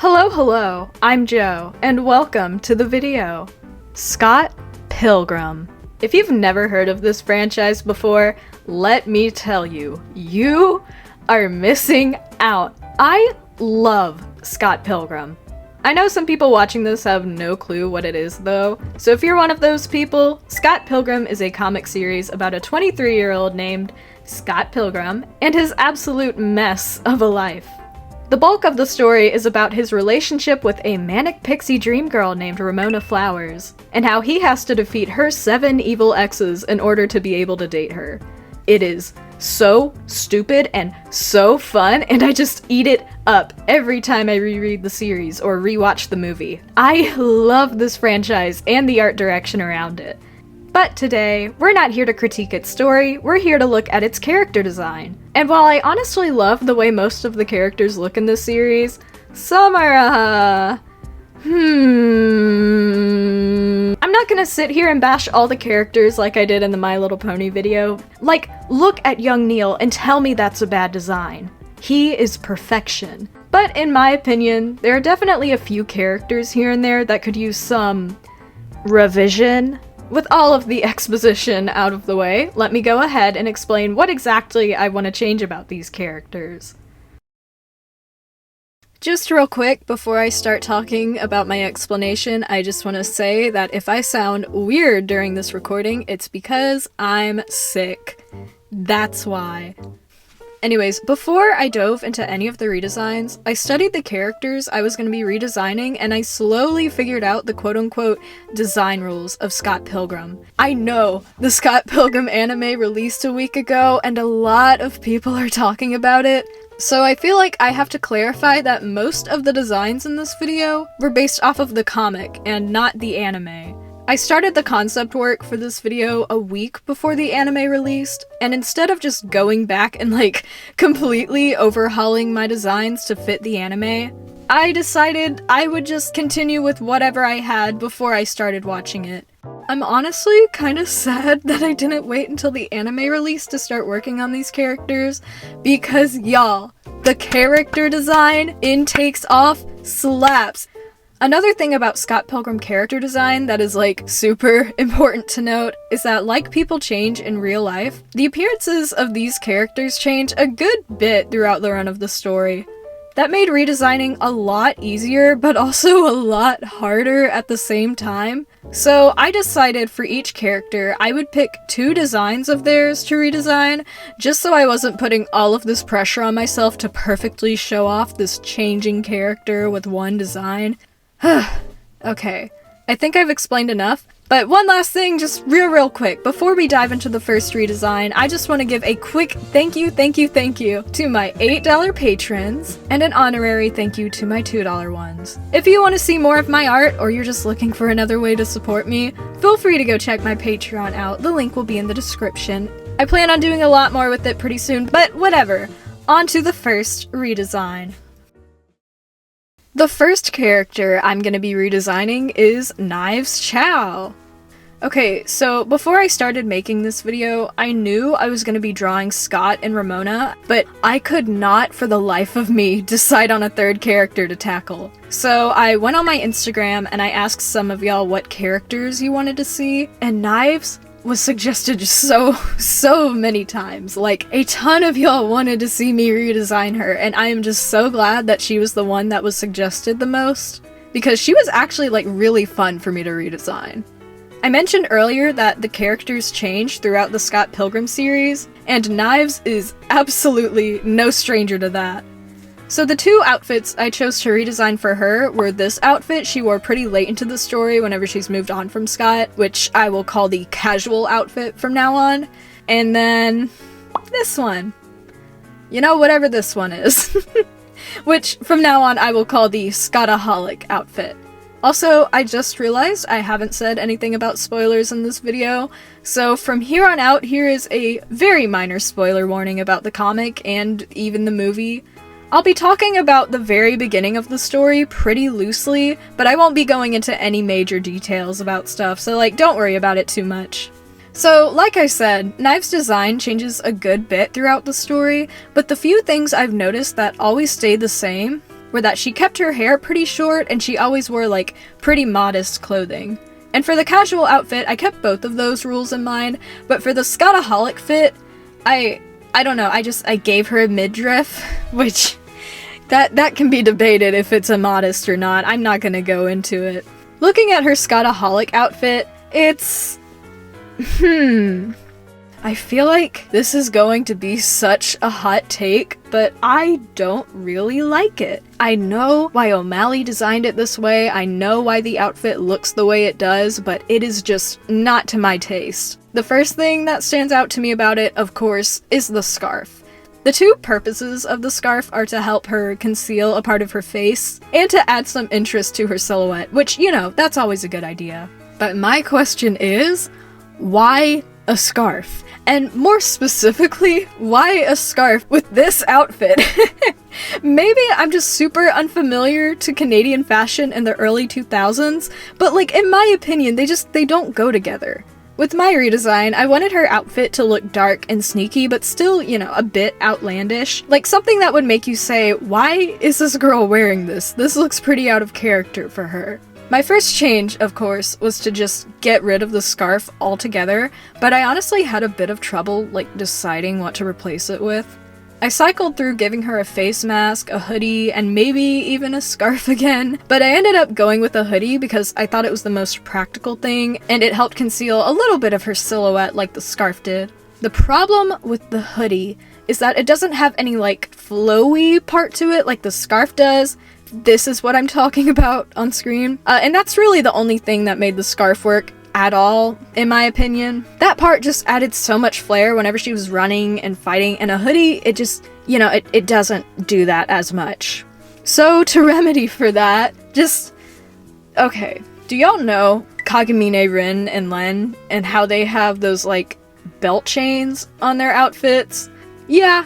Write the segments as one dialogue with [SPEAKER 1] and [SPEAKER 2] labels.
[SPEAKER 1] Hello, I'm Joe, and welcome to the video. Scott Pilgrim. If you've never heard of this franchise before, let me tell you, you are missing out. I love Scott Pilgrim. I know some people watching this have no clue what it is though, so if you're one of those people, Scott Pilgrim is a comic series about a 23-year-old named Scott Pilgrim and his absolute mess of a life. The bulk of the story is about his relationship with a manic pixie dream girl named Ramona Flowers, and how he has to defeat her 7 evil exes in order to be able to date her. It is so stupid and so fun, and I just eat it up every time I reread the series or rewatch the movie. I love this franchise and the art direction around it. But today, we're not here to critique its story, we're here to look at its character design. And while I honestly love the way most of the characters look in this series, some are, I'm not gonna sit here and bash all the characters like I did in the My Little Pony video. Like, look at young Neil and tell me that's a bad design. He is perfection. But in my opinion, there are definitely a few characters here and there that could use some revision. With all of the exposition out of the way, let me go ahead and explain what exactly I want to change about these characters. Just real quick, before I start talking about my explanation, I just want to say that if I sound weird during this recording, it's because I'm sick. That's why. Anyways, before I dove into any of the redesigns, I studied the characters I was going to be redesigning, and I slowly figured out the quote-unquote design rules of Scott Pilgrim. I know the Scott Pilgrim anime released a week ago, and a lot of people are talking about it, so I feel like I have to clarify that most of the designs in this video were based off of the comic and not the anime. I started the concept work for this video a week before the anime released, and instead of just going back and completely overhauling my designs to fit the anime, I decided I would just continue with whatever I had before I started watching it. I'm honestly kind of sad that I didn't wait until the anime release to start working on these characters, because y'all, the character design in Takes Off slaps. Another thing about Scott Pilgrim character design that is super important to note is that like people change in real life, the appearances of these characters change a good bit throughout the run of the story. That made redesigning a lot easier, but also a lot harder at the same time. So I decided for each character I would pick 2 designs of theirs to redesign, just so I wasn't putting all of this pressure on myself to perfectly show off this changing character with one design. Okay, I think I've explained enough, but one last thing, just real quick, before we dive into the first redesign, I just want to give a quick thank you to my $8 patrons, and an honorary thank you to my $2 ones. If you want to see more of my art, or you're just looking for another way to support me, feel free to go check my Patreon out, the link will be in the description. I plan on doing a lot more with it pretty soon, but whatever. On to the first redesign. The first character I'm going to be redesigning is Knives Chau. Okay, so before I started making this video, I knew I was going to be drawing Scott and Ramona, but I could not for the life of me decide on a third character to tackle. So I went on my Instagram and I asked some of y'all what characters you wanted to see, and Knives was suggested so many times. A ton of y'all wanted to see me redesign her, and I am just so glad that she was the one that was suggested the most, because she was actually really fun for me to redesign. I mentioned earlier that the characters change throughout the Scott Pilgrim series, and Knives is absolutely no stranger to that. So the 2 outfits I chose to redesign for her were this outfit she wore pretty late into the story whenever she's moved on from Scott, which I will call the casual outfit from now on, and then this one. You know, whatever this one is. Which from now on I will call the Scottaholic outfit. Also, I just realized I haven't said anything about spoilers in this video, so from here on out, here is a very minor spoiler warning about the comic and even the movie. I'll be talking about the very beginning of the story pretty loosely, but I won't be going into any major details about stuff, so don't worry about it too much. So, like I said, Knives' design changes a good bit throughout the story, but the few things I've noticed that always stay the same were that she kept her hair pretty short and she always wore like pretty modest clothing. And for the casual outfit, I kept both of those rules in mind, but for the Scottaholic fit, I don't know, I gave her a midriff, which that can be debated if it's immodest or not. I'm not gonna go into it. Looking at her Scottaholic outfit, it's... I feel like this is going to be such a hot take, but I don't really like it. I know why O'Malley designed it this way, I know why the outfit looks the way it does, but it is just not to my taste. The first thing that stands out to me about it, of course, is the scarf. The two purposes of the scarf are to help her conceal a part of her face, and to add some interest to her silhouette, which, you know, that's always a good idea. But my question is, why a scarf? And more specifically, why a scarf with this outfit? Maybe I'm just super unfamiliar to Canadian fashion in the early 2000s, but like in my opinion, they don't go together. With my redesign, I wanted her outfit to look dark and sneaky, but still, you know, a bit outlandish. Like something that would make you say, why is this girl wearing this? This looks pretty out of character for her. My first change, of course, was to just get rid of the scarf altogether, but I honestly had a bit of trouble, like, deciding what to replace it with. I cycled through giving her a face mask, a hoodie, and maybe even a scarf again, but I ended up going with a hoodie because I thought it was the most practical thing, and it helped conceal a little bit of her silhouette like the scarf did. The problem with the hoodie is that it doesn't have any, like, flowy part to it like the scarf does. This is what I'm talking about on screen. And that's really the only thing that made the scarf work at all, in my opinion. That part just added so much flair whenever she was running and fighting, and a hoodie, it just, you know, it doesn't do that as much. So to remedy for that, okay, do y'all know Kagamine Rin and Len, and how they have those, like, belt chains on their outfits? Yeah,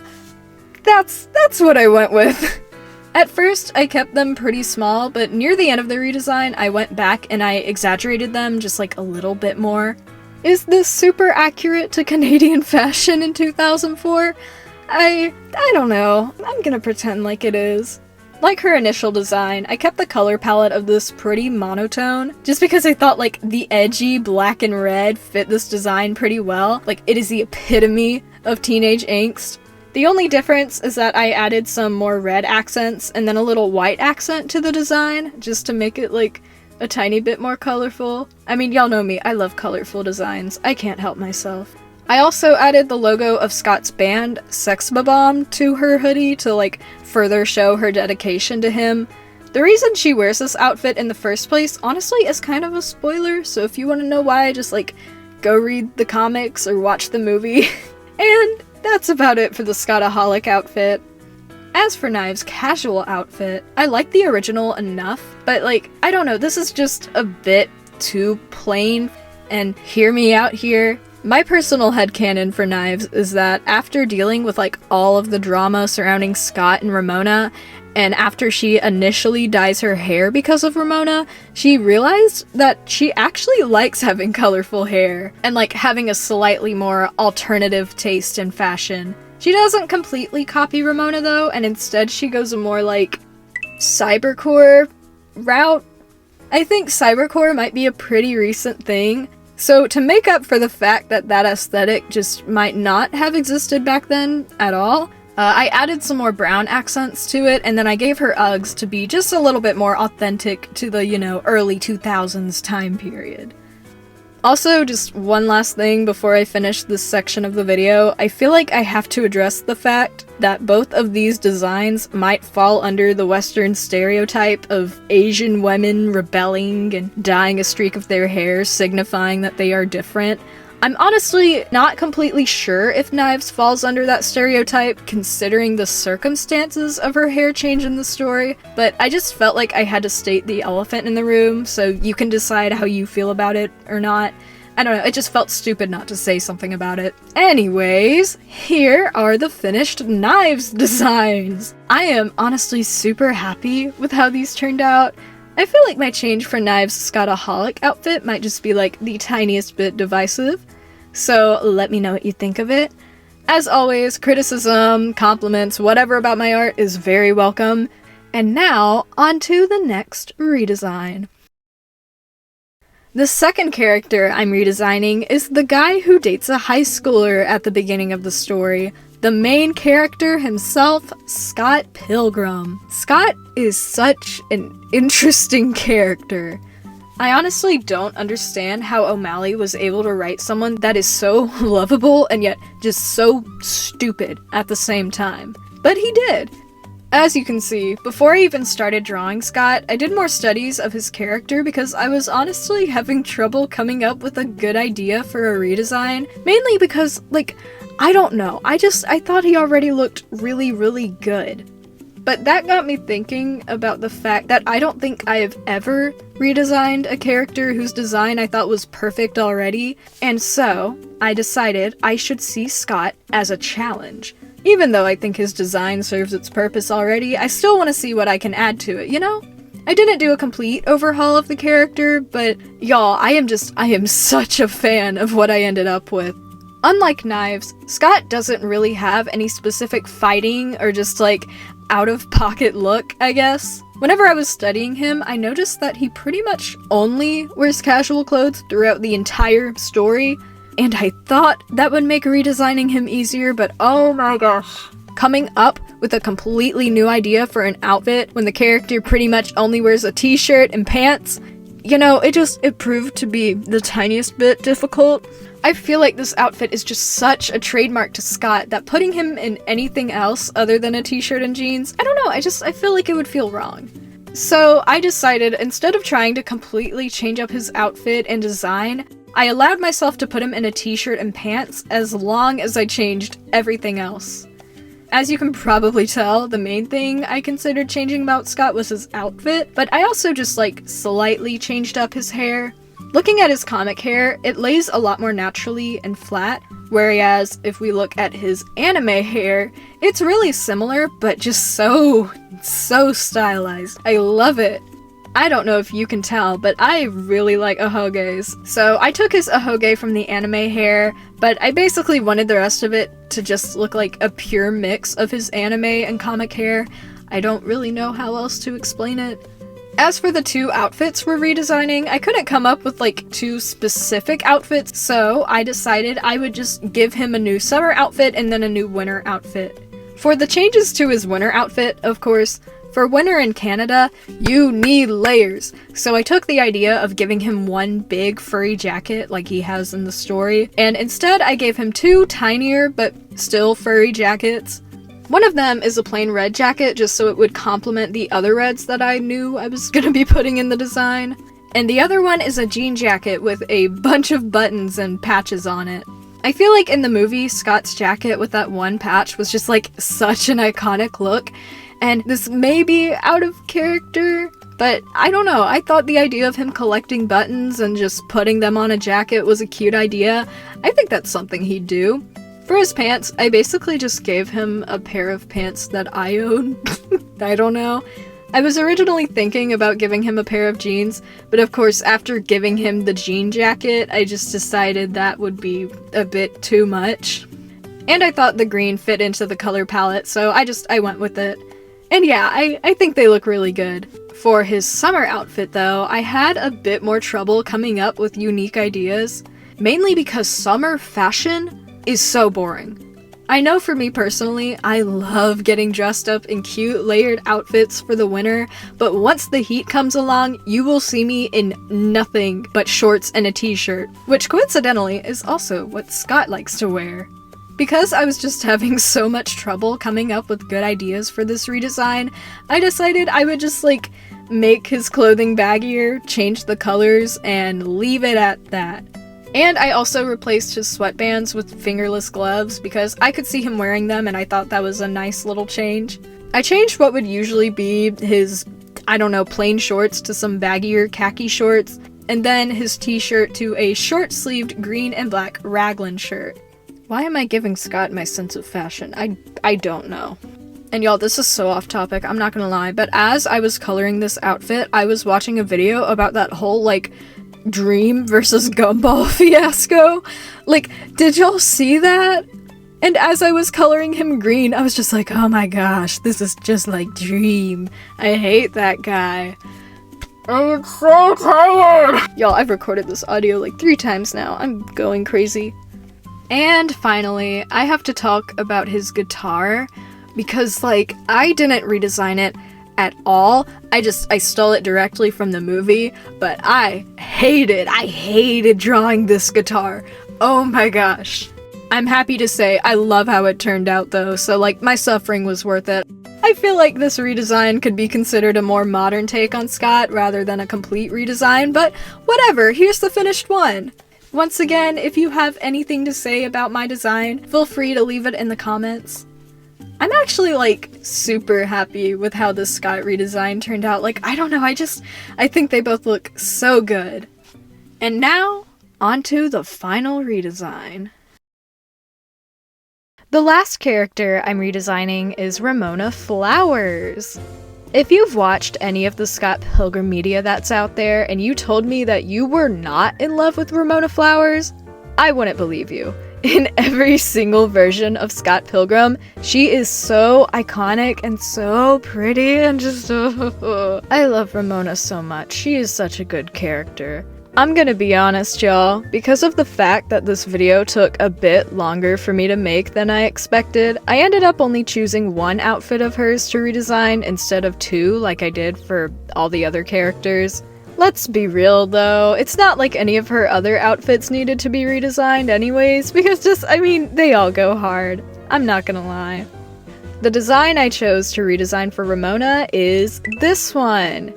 [SPEAKER 1] that's what I went with. At first, I kept them pretty small, but near the end of the redesign, I went back and I exaggerated them just like a little bit more. Is this super accurate to Canadian fashion in 2004? I don't know. I'm gonna pretend like it is. Like her initial design, I kept the color palette of this pretty monotone, just because I thought like the edgy black and red fit this design pretty well. Like it is the epitome of teenage angst. The only difference is that I added some more red accents and then a little white accent to the design, just to make it like a tiny bit more colorful. I mean, y'all know me, I love colorful designs. I can't help myself. I also added the logo of Scott's band, Sex Bomb, to her hoodie to like further show her dedication to him. The reason she wears this outfit in the first place, honestly, is kind of a spoiler, so if you want to know why, just like go read the comics or watch the movie. And that's about it for the Scottaholic outfit. As for Knives' casual outfit, I like the original enough, but like, I don't know, this is just a bit too plain, and hear me out here. My personal headcanon for Knives is that after dealing with like all of the drama surrounding Scott and Ramona, and after she initially dyes her hair because of Ramona, she realized that she actually likes having colorful hair, and like having a slightly more alternative taste in fashion. She doesn't completely copy Ramona though, and instead she goes a more like cybercore route. I think cybercore might be a pretty recent thing. So to make up for the fact that that aesthetic just might not have existed back then at all, I added some more brown accents to it, and then I gave her Uggs to be just a little bit more authentic to the, you know, early 2000s time period. Also, just one last thing before I finish this section of the video, I feel like I have to address the fact that both of these designs might fall under the Western stereotype of Asian women rebelling and dyeing a streak of their hair, signifying that they are different. I'm honestly not completely sure if Knives falls under that stereotype, considering the circumstances of her hair change in the story, but I just felt like I had to state the elephant in the room, so you can decide how you feel about it or not. I don't know, it just felt stupid not to say something about it. Anyways, here are the finished Knives designs! I am honestly super happy with how these turned out. I feel like my change for Knives' Scottaholic outfit might just be like the tiniest bit divisive, so let me know what you think of it. As always, criticism, compliments, whatever about my art is very welcome. And now, on to the next redesign. The second character I'm redesigning is the guy who dates a high schooler at the beginning of the story. The main character himself, Scott Pilgrim. Scott is such an interesting character. I honestly don't understand how O'Malley was able to write someone that is so lovable and yet just so stupid at the same time. But he did. As you can see, before I even started drawing Scott, I did more studies of his character because I was honestly having trouble coming up with a good idea for a redesign. Mainly because, I don't know, I thought he already looked really, really good. But that got me thinking about the fact that I don't think I have ever redesigned a character whose design I thought was perfect already, and so I decided I should see Scott as a challenge. Even though I think his design serves its purpose already, I still want to see what I can add to it, you know? I didn't do a complete overhaul of the character, but y'all, I am such a fan of what I ended up with. Unlike Knives, Scott doesn't really have any specific fighting or just out-of-pocket look, I guess. Whenever I was studying him, I noticed that he pretty much only wears casual clothes throughout the entire story, and I thought that would make redesigning him easier, but oh my gosh. Coming up with a completely new idea for an outfit when the character pretty much only wears a t-shirt and pants, you know, it proved to be the tiniest bit difficult. I feel like this outfit is just such a trademark to Scott that putting him in anything else other than a t-shirt and jeans, I don't know, I feel like it would feel wrong. So I decided, instead of trying to completely change up his outfit and design, I allowed myself to put him in a t-shirt and pants as long as I changed everything else. As you can probably tell, the main thing I considered changing about Scott was his outfit, but I also just slightly changed up his hair. Looking at his comic hair, it lays a lot more naturally and flat, whereas if we look at his anime hair, it's really similar, but just so stylized. I love it. I don't know if you can tell, but I really like ehehes. So I took his ehehe from the anime hair, but I basically wanted the rest of it to just look like a pure mix of his anime and comic hair. I don't really know how else to explain it. As for the two outfits we're redesigning, I couldn't come up with two specific outfits, so I decided I would just give him a new summer outfit and then a new winter outfit. For the changes to his winter outfit, of course, for winter in Canada, you need layers, so I took the idea of giving him one big furry jacket like he has in the story, and instead I gave him two tinier but still furry jackets. One of them is a plain red jacket just so it would complement the other reds that I knew I was gonna be putting in the design, and the other one is a jean jacket with a bunch of buttons and patches on it. I feel like in the movie, Scott's jacket with that one patch was just such an iconic look, and this may be out of character, but I don't know, I thought the idea of him collecting buttons and just putting them on a jacket was a cute idea. I think that's something he'd do. For his pants, I basically just gave him a pair of pants that I own. I don't know. I was originally thinking about giving him a pair of jeans, but of course after giving him the jean jacket, I just decided that would be a bit too much. And I thought the green fit into the color palette, so I went with it. And yeah, I think they look really good. For his summer outfit though, I had a bit more trouble coming up with unique ideas, mainly because summer fashion is so boring. I know for me personally, I love getting dressed up in cute layered outfits for the winter, but once the heat comes along, you will see me in nothing but shorts and a t-shirt, which coincidentally is also what Scott likes to wear. Because I was just having so much trouble coming up with good ideas for this redesign, I decided I would just make his clothing baggier, change the colors, and leave it at that. And I also replaced his sweatbands with fingerless gloves because I could see him wearing them and I thought that was a nice little change. I changed what would usually be his, plain shorts to some baggier khaki shorts, and then his t-shirt to a short-sleeved green and black raglan shirt. Why am I giving Scott my sense of fashion? I don't know. And y'all, this is so off topic, I'm not gonna lie, but as I was coloring this outfit, I was watching a video about that whole, Dream versus Gumball fiasco. Did y'all see that? And as I was coloring him green, I was just like, oh my gosh, this is just like Dream. I hate that guy. I'm so tired! Y'all, I've recorded this audio like 3 times now. I'm going crazy. And finally, I have to talk about his guitar, because like, I didn't redesign it at all. I stole it directly from the movie, but I hated drawing this guitar. Oh my gosh. I'm happy to say I love how it turned out though, so like, my suffering was worth it. I feel like this redesign could be considered a more modern take on Scott rather than a complete redesign, but whatever, here's the finished one. Once again, if you have anything to say about my design, feel free to leave it in the comments. I'm actually like super happy with how this Scott redesign turned out. Like, I don't know, I think they both look so good. And now, onto the final redesign. The last character I'm redesigning is Ramona Flowers. If you've watched any of the Scott Pilgrim media that's out there and you told me that you were not in love with Ramona Flowers, I wouldn't believe you. In every single version of Scott Pilgrim, she is so iconic and so pretty and just I love Ramona so much. She is such a good character. I'm gonna be honest, y'all, because of the fact that this video took a bit longer for me to make than I expected, I ended up only choosing 1 outfit of hers to redesign instead of 2 like I did for all the other characters. Let's be real though, it's not like any of her other outfits needed to be redesigned anyways, because they all go hard. I'm not gonna lie. The design I chose to redesign for Ramona is this one.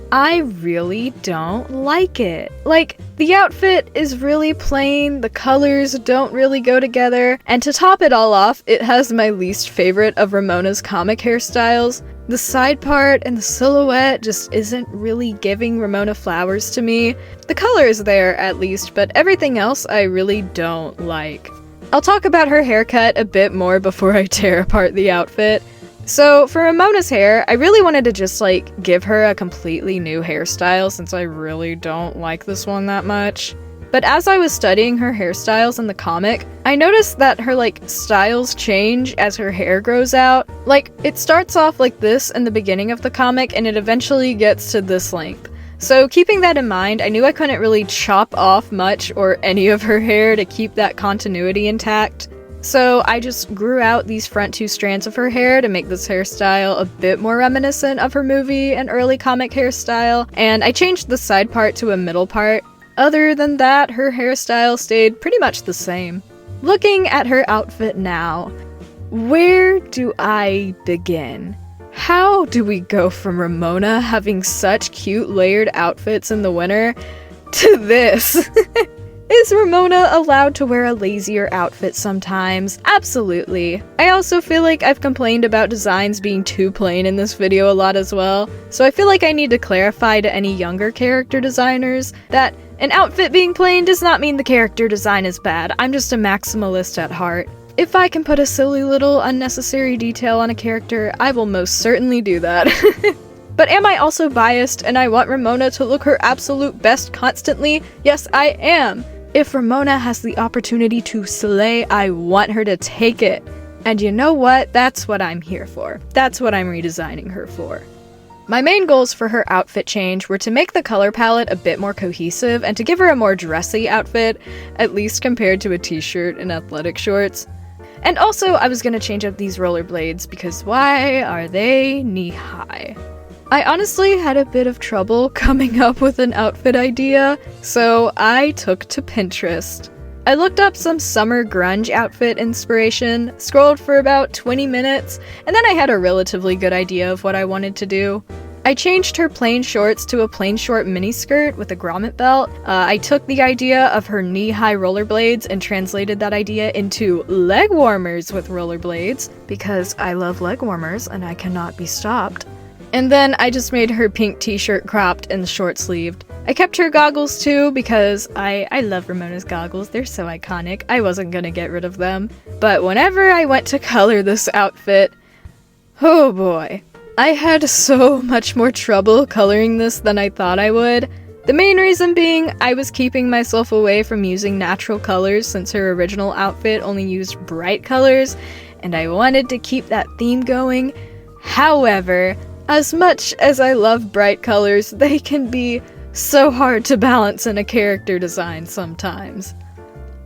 [SPEAKER 1] I really don't like it. Like, the outfit is really plain, the colors don't really go together, and to top it all off, it has my least favorite of Ramona's comic hairstyles. The side part and the silhouette just isn't really giving Ramona Flowers to me. The color is there, at least, but everything else I really don't like. I'll talk about her haircut a bit more before I tear apart the outfit. So, for Ramona's hair, I really wanted to just, like, give her a completely new hairstyle since I really don't like this one that much. But as I was studying her hairstyles in the comic, I noticed that her, like, styles change as her hair grows out. Like, it starts off like this in the beginning of the comic, and it eventually gets to this length. So, keeping that in mind, I knew I couldn't really chop off much or any of her hair to keep that continuity intact. So I just grew out these front 2 strands of her hair to make this hairstyle a bit more reminiscent of her movie and early comic hairstyle, and I changed the side part to a middle part. Other than that, her hairstyle stayed pretty much the same. Looking at her outfit now, where do I begin? How do we go from Ramona having such cute layered outfits in the winter to this? Is Ramona allowed to wear a lazier outfit sometimes? Absolutely. I also feel like I've complained about designs being too plain in this video a lot as well, so I feel like I need to clarify to any younger character designers that an outfit being plain does not mean the character design is bad. I'm just a maximalist at heart. If I can put a silly little unnecessary detail on a character, I will most certainly do that. But am I also biased and I want Ramona to look her absolute best constantly? Yes, I am. If Ramona has the opportunity to slay, I want her to take it. And you know what? That's what I'm here for. That's what I'm redesigning her for. My main goals for her outfit change were to make the color palette a bit more cohesive and to give her a more dressy outfit, at least compared to a t-shirt and athletic shorts. And also, I was gonna change up these rollerblades because why are they knee-high? I honestly had a bit of trouble coming up with an outfit idea, so I took to Pinterest. I looked up some summer grunge outfit inspiration, scrolled for about 20 minutes, and then I had a relatively good idea of what I wanted to do. I changed her plain shorts to a plain short miniskirt with a grommet belt. I took the idea of her knee-high rollerblades and translated that idea into leg warmers with rollerblades, because I love leg warmers and I cannot be stopped. And then I just made her pink t-shirt cropped and short-sleeved. I kept her goggles too because I love Ramona's goggles, they're so iconic. I wasn't gonna get rid of them. But whenever I went to color this outfit, oh boy. I had so much more trouble coloring this than I thought I would. The main reason being, I was keeping myself away from using natural colors since her original outfit only used bright colors, and I wanted to keep that theme going. However, as much as I love bright colors, they can be so hard to balance in a character design sometimes.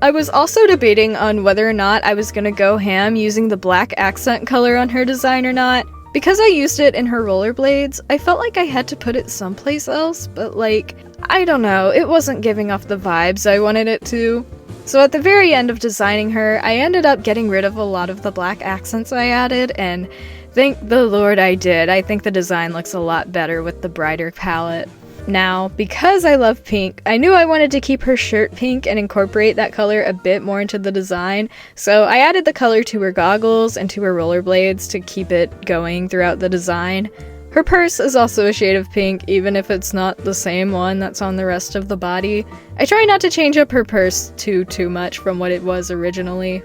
[SPEAKER 1] I was also debating on whether or not I was gonna go ham using the black accent color on her design or not. Because I used it in her rollerblades, I felt like I had to put it someplace else, but like, I don't know, it wasn't giving off the vibes I wanted it to. So at the very end of designing her, I ended up getting rid of a lot of the black accents I added, and thank the Lord I did. I think the design looks a lot better with the brighter palette. Now, because I love pink, I knew I wanted to keep her shirt pink and incorporate that color a bit more into the design, so I added the color to her goggles and to her rollerblades to keep it going throughout the design. Her purse is also a shade of pink, even if it's not the same one that's on the rest of the body. I try not to change up her purse too much from what it was originally.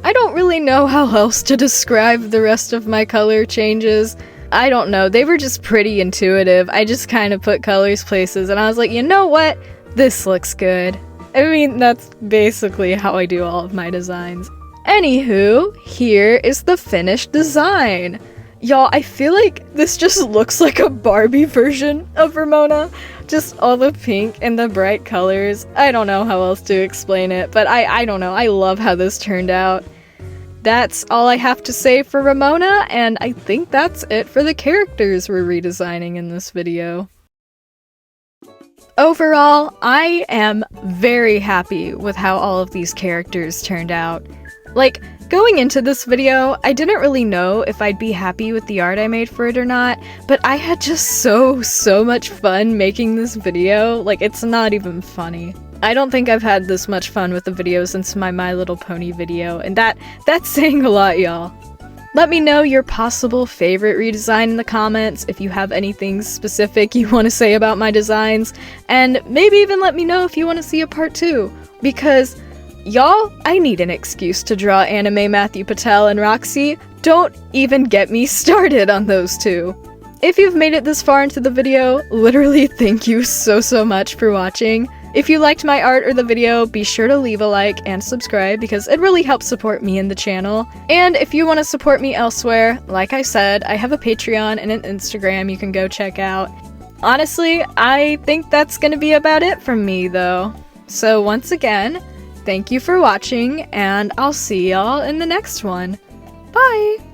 [SPEAKER 1] I don't really know how else to describe the rest of my color changes. I don't know, they were just pretty intuitive. I just kind of put colors places and I was like, you know what? This looks good. I mean, that's basically how I do all of my designs. Anywho, here is the finished design. Y'all, I feel like this just looks like a Barbie version of Ramona. Just all the pink and the bright colors. I don't know how else to explain it, but I don't know. I love how this turned out. That's all I have to say for Ramona, and I think that's it for the characters we're redesigning in this video. Overall, I am very happy with how all of these characters turned out. Like, going into this video, I didn't really know if I'd be happy with the art I made for it or not, but I had just so much fun making this video. Like, it's not even funny. I don't think I've had this much fun with the video since my My Little Pony video, and that's saying a lot, y'all. Let me know your possible favorite redesign in the comments if you have anything specific you want to say about my designs, and maybe even let me know if you want to see a part 2, because y'all, I need an excuse to draw anime Matthew Patel and Roxy. Don't even get me started on those two. If you've made it this far into the video, literally thank you so much for watching. If you liked my art or the video, be sure to leave a like and subscribe because it really helps support me and the channel. And if you want to support me elsewhere, like I said, I have a Patreon and an Instagram you can go check out. Honestly, I think that's gonna be about it from me though. So once again, thank you for watching, and I'll see y'all in the next one. Bye!